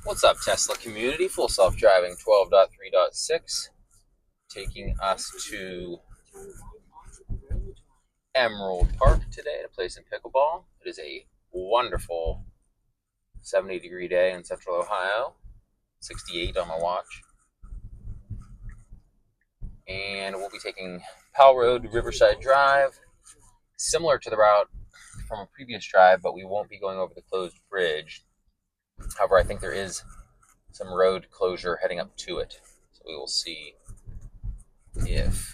What's up, Tesla community? Full self-driving 12.3.6, taking us to Emerald Park today to play some pickleball. It is a wonderful 70-degree day in central Ohio, 68 on my watch. And we'll be taking Powell Road to Riverside Drive, similar to the route from a previous drive, but we won't be going over the closed bridge. However, I think there is some road closure heading up to it. So we will see if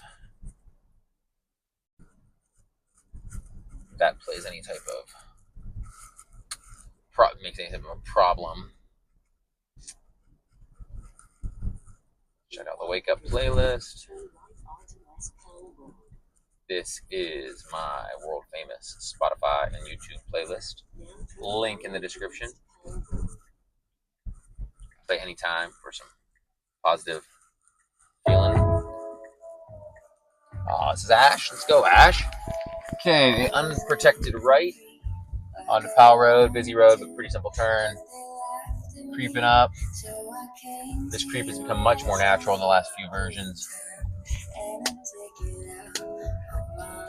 that plays any type of makes any type of a problem. Check out the wake up playlist. This is my world famous Spotify and YouTube playlist. Link in the description. Play anytime for some positive feeling. This is Ash. Let's go, Ash. Okay, the unprotected right onto Powell Road, busy road, but pretty simple turn. Creeping up. This creep has become much more natural in the last few versions.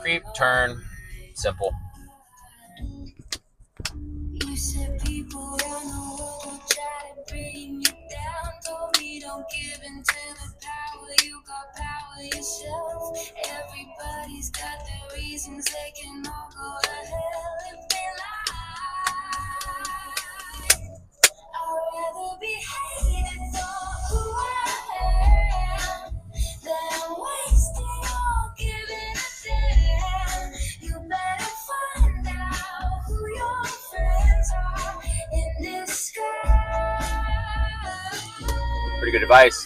Creep, turn, simple. You said people around the world will try to bring you down. Told me don't give in to the power. You got power yourself. Everybody's got their reasons. They can all go to hell if they lie. I'd rather be hated for who I am than wasting or giving a damn. You better find out who your friends are in this sky. Pretty good advice.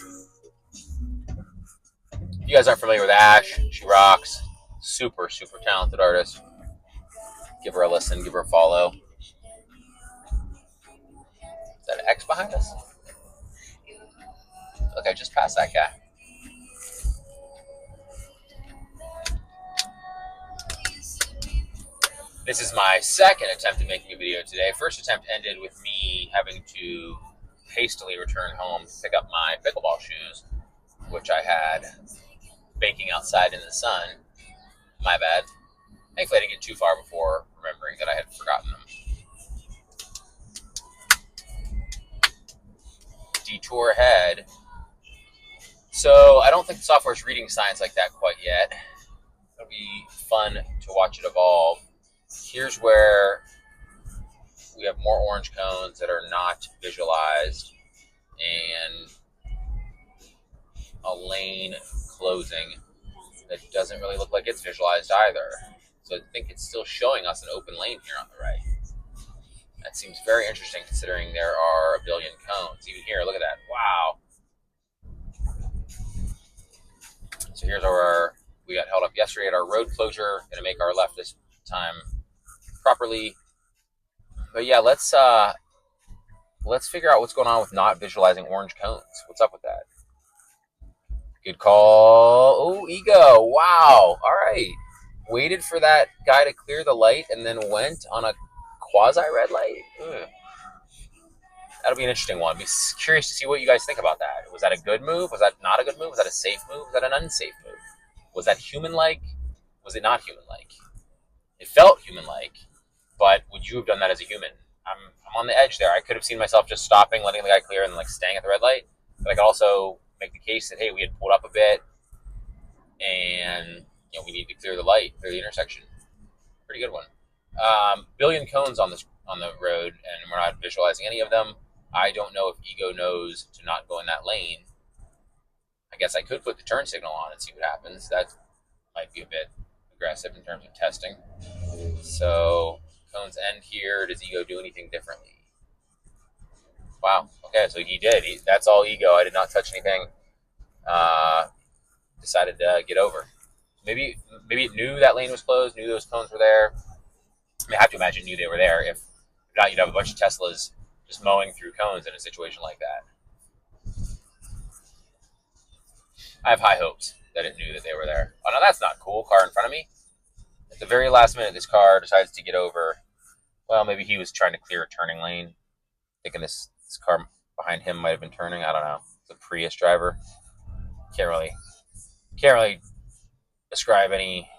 If you guys aren't familiar with Ash, she rocks. Super, super talented artist. Give her a listen, give her a follow. Is that an X behind us? Look, I just passed that guy. This is my second attempt at making a video today. First attempt ended with me having to hastily return home to pick up my pickleball shoes, which I had baking outside in the sun. My bad. Thankfully, I didn't get too far before remembering that I had forgotten them. Detour ahead. So I don't think the software is reading signs like that quite yet. It'll be fun to watch it evolve. Here's where we have more orange cones that are not visualized and a lane closing that doesn't really look like it's visualized either. So I think it's still showing us an open lane here on the right. That seems very interesting considering there are a billion cones. Even here, look at that. Wow. So here's we got held up yesterday at our road closure. Gonna make our left this time properly. But yeah, let's figure out what's going on with not visualizing orange cones. What's up with that? Good call. Oh, ego. Wow. All right. Waited for that guy to clear the light and then went on a quasi-red light. That'll be an interesting one. I'd be curious to see what you guys think about that. Was that a good move? Was that not a good move? Was that a safe move? Was that an unsafe move? Was that human-like? Was it not human-like? It felt human-like, but would you have done that as a human? I'm on the edge there. I could have seen myself just stopping, letting the guy clear, and staying at the red light. But I could also make the case that, hey, we had pulled up a bit, and we need to clear the light, clear the intersection. Pretty good one. Billion cones on the road, and we're not visualizing any of them. I don't know if ego knows to not go in that lane. I guess I could put the turn signal on and see what happens. That might be a bit aggressive in terms of testing. So cones end here. Does ego do anything differently? Wow. Okay, so he did. That's all ego. I did not touch anything. Decided to get over. Maybe it knew that lane was closed, knew those cones were there. I have to imagine knew they were there. If not, you'd have a bunch of Teslas just mowing through cones in a situation like that. I have high hopes that it knew that they were there. Oh, no, that's not cool. Car in front of me. At the very last minute, this car decides to get over. Well, maybe he was trying to clear a turning lane, thinking this car behind him might have been turning. I don't know. It's a Prius driver. Can't really ascribe any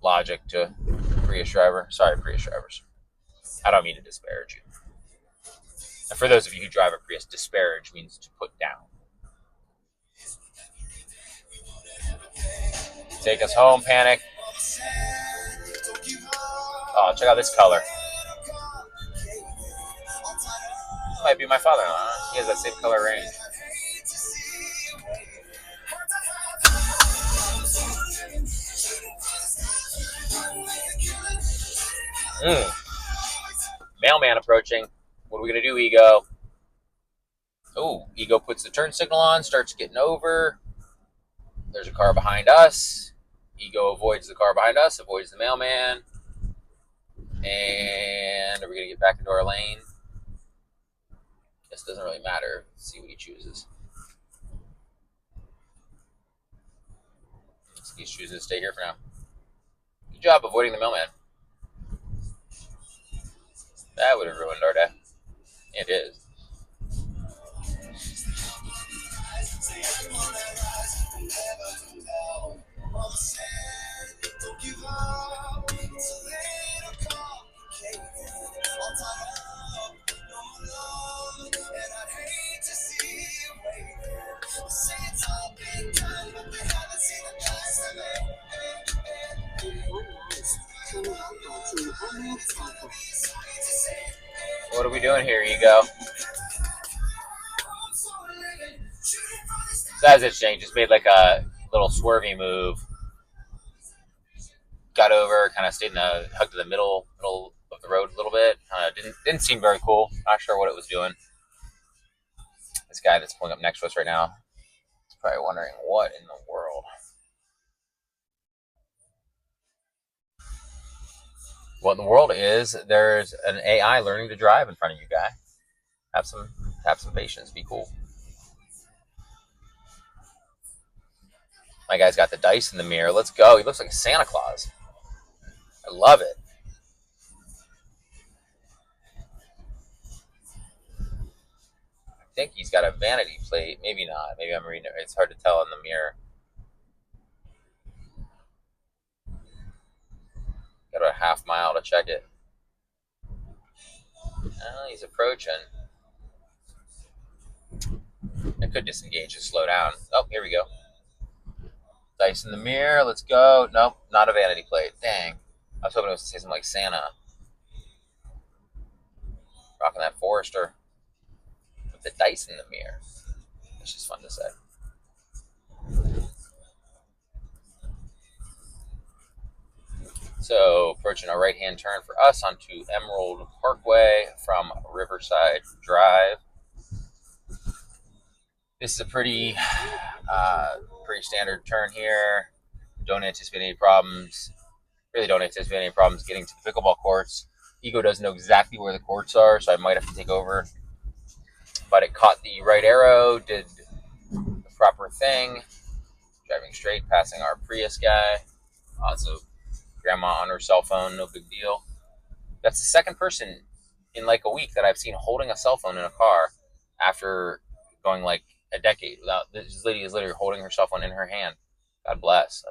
logic to Prius driver. Sorry, Prius drivers. I don't mean to disparage you. And for those of you who drive a Prius, disparage means to put down. Take us home, Panic. Oh, check out this color. Might be my father-in-law. He has that same color range. Mailman approaching. What are we going to do, Ego? Oh, Ego puts the turn signal on, starts getting over. There's a car behind us. Ego avoids the car behind us, avoids the mailman. And are we going to get back into our lane? This doesn't really matter. Let's see what he chooses. He's choosing to stay here for now. Good job avoiding the mailman. That would have ruined our day. It is. What are we doing here, Ego? So that's interesting. Just made like a little swervy move. Got over, kind of stayed in the hug to the middle of the road a little bit. Didn't seem very cool. Not sure what it was doing. This guy that's pulling up next to us right now is probably wondering what in the world. What in the world is there's an AI learning to drive in front of you, guy. Have some patience. Be cool. My guy's got the dice in the mirror. Let's go. He looks like Santa Claus. I love it. I think he's got a vanity plate. Maybe not. Maybe I'm reading it. It's hard to tell in the mirror. Got about a half mile to check it. Oh, he's approaching. I could disengage and slow down. Oh, here we go. Dice in the mirror. Let's go. Nope, not a vanity plate. Dang. I was hoping it was to say something like Santa. Rocking that Forester with the dice in the mirror. It's just fun to say. So, approaching a right-hand turn for us onto Emerald Parkway from Riverside Drive. This is a pretty standard turn here. Don't anticipate any problems. Really don't anticipate any problems getting to the pickleball courts. Ego doesn't know exactly where the courts are, so I might have to take over. But it caught the right arrow, did the proper thing. Driving straight, passing our Prius guy. Also, grandma on her cell phone, no big deal. That's the second person in like a week that I've seen holding a cell phone in a car after going like a decade without. This lady is literally holding her cell phone in her hand. God bless.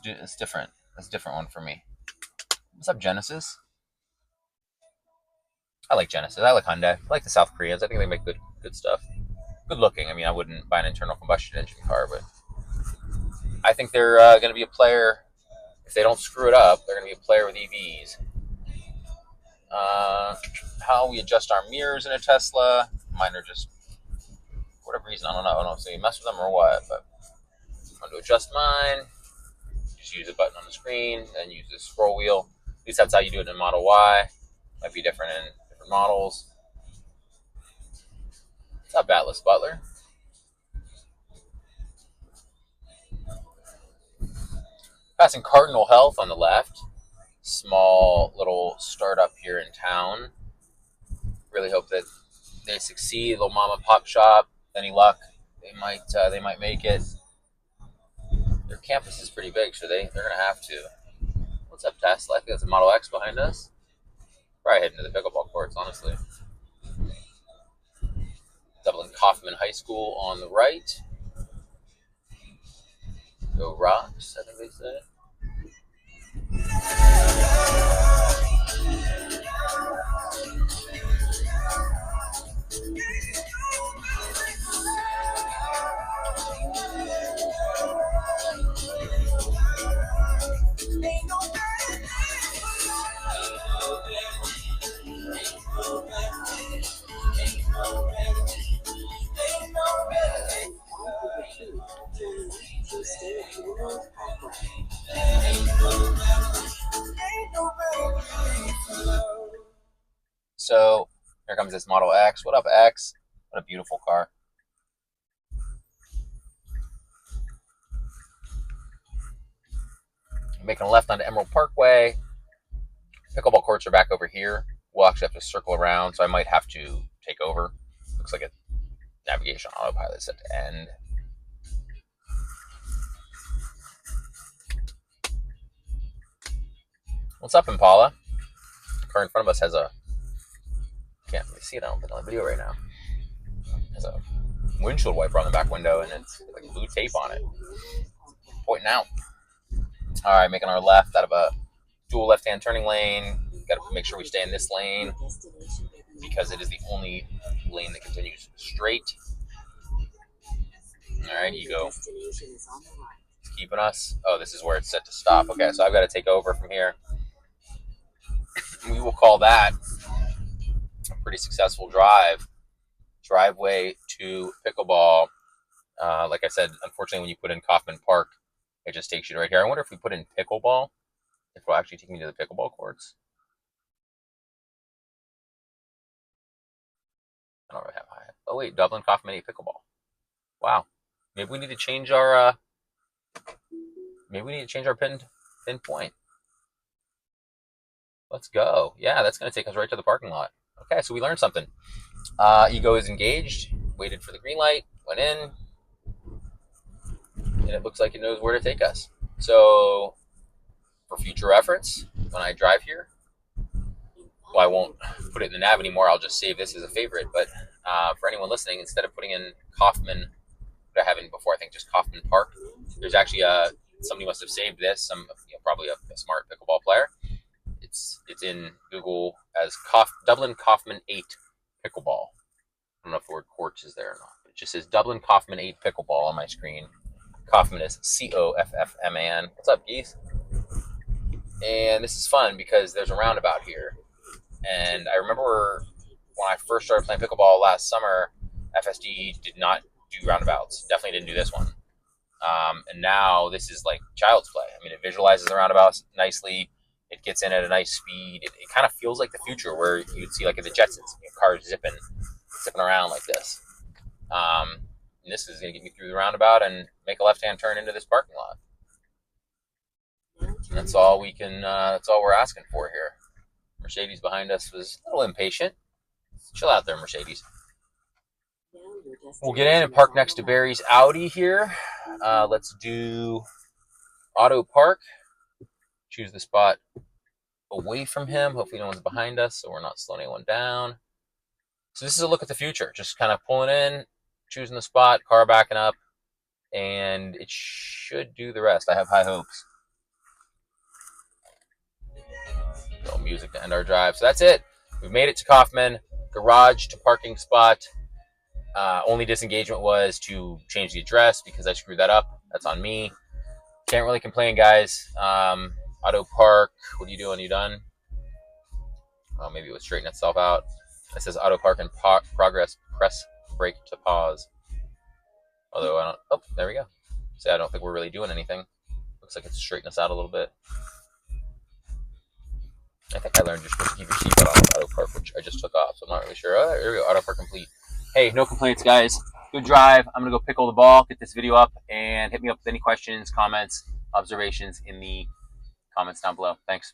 It's different. That's a different one for me. What's up, Genesis? I like Genesis. I like Hyundai. I like the South Koreans. I think they make good stuff. Good looking. I mean, I wouldn't buy an internal combustion engine car, but I think they're going to be a player. If they don't screw it up, they're going to be a player with EVs. How we adjust our mirrors in a Tesla. Mine are just, for whatever reason, I don't know if they mess with them or what, but I'm going to adjust mine. Just use a button on the screen, then use the scroll wheel. At least that's how you do it in Model Y. Might be different in different models. What's up, Atlas Butler? Passing Cardinal Health on the left. Small little startup here in town. Really hope that they succeed. Little mama pop shop. Any luck, they might make it. Their campus is pretty big, so they're gonna have to. What's up, Tesla? I think that's a Model X behind us. Probably heading to the pickleball courts, honestly. Kaufman High School on the right. Go Rocks, I think they said. So here comes this Model X. What up, X? What a beautiful car. Making a left onto Emerald Parkway. Pickleball courts are back over here. We'll actually have to circle around, so I might have to take over. Looks like a navigation autopilot set to end. What's up, Impala? The car in front of us has a... Can't really see it, I don't think, on the video right now. Has a windshield wiper on the back window, and it's like blue tape on it. Pointing out. Alright, making our left out of a dual left-hand turning lane. Got to make sure we stay in this lane because it is the only lane that continues straight. Alright, Ego. It's keeping us. Oh, this is where it's set to stop. Okay, so I've got to take over from here. We will call that a pretty successful driveway to pickleball. Like I said, unfortunately, when you put in Kaufman Park, it just takes you to right here. I wonder if we put in pickleball, if it'll actually take me to the pickleball courts. I don't really have high. Oh wait, Dublin Kaufman 8 pickleball. Wow, maybe we need to change our pin point. Let's go. Yeah, that's going to take us right to the parking lot. Okay, so we learned something. Ego is engaged, waited for the green light, went in, and it looks like it knows where to take us. So, for future reference, when I drive here, well, I won't put it in the nav anymore. I'll just save this as a favorite. But for anyone listening, instead of putting in Kaufman, what I have in before, I think just Kaufman Park, there's actually somebody must have saved this. Probably a smart pickleball player. It's in Google as Dublin Kaufman 8 pickleball. I don't know if the word courts is there or not. It just says Dublin Kaufman 8 pickleball on my screen. Kaufman is Coffman. What's up, geese? And this is fun because there's a roundabout here. And I remember when I first started playing pickleball last summer, FSD did not do roundabouts. Definitely didn't do this one. And now this is like child's play. I mean, it visualizes the roundabouts nicely. It gets in at a nice speed. It kind of feels like the future where you'd see like in the Jetsons, cars zipping around like this. And this is going to get me through the roundabout and make a left-hand turn into this parking lot. And that's all we can. That's all we're asking for here. Mercedes behind us was a little impatient. Chill out there, Mercedes. We'll get in and park next to Barry's Audi here. Let's do auto park. Choose the spot away from him. Hopefully no one's behind us, so we're not slowing anyone down. So this is a look at the future. Just kind of pulling in, choosing the spot, car backing up, and it should do the rest. I have high hopes. No music to end our drive. So that's it. We've made it to Kaufman. Garage to parking spot. Only disengagement was to change the address because I screwed that up. That's on me. Can't really complain, guys. Auto park. What are you doing? You done? Oh, maybe it would straighten itself out. It says auto park in progress. Press brake to pause. Although I don't. Oh, there we go. See, I don't think we're really doing anything. Looks like it's straightened us out a little bit. I think I learned you're supposed to keep your seatbelt on with auto park, which I just took off, so I'm not really sure. Oh, there we go. Auto park complete. Hey, no complaints, guys. Good drive. I'm going to go pickle the ball, get this video up, and hit me up with any questions, comments, observations in the comments down below. Thanks.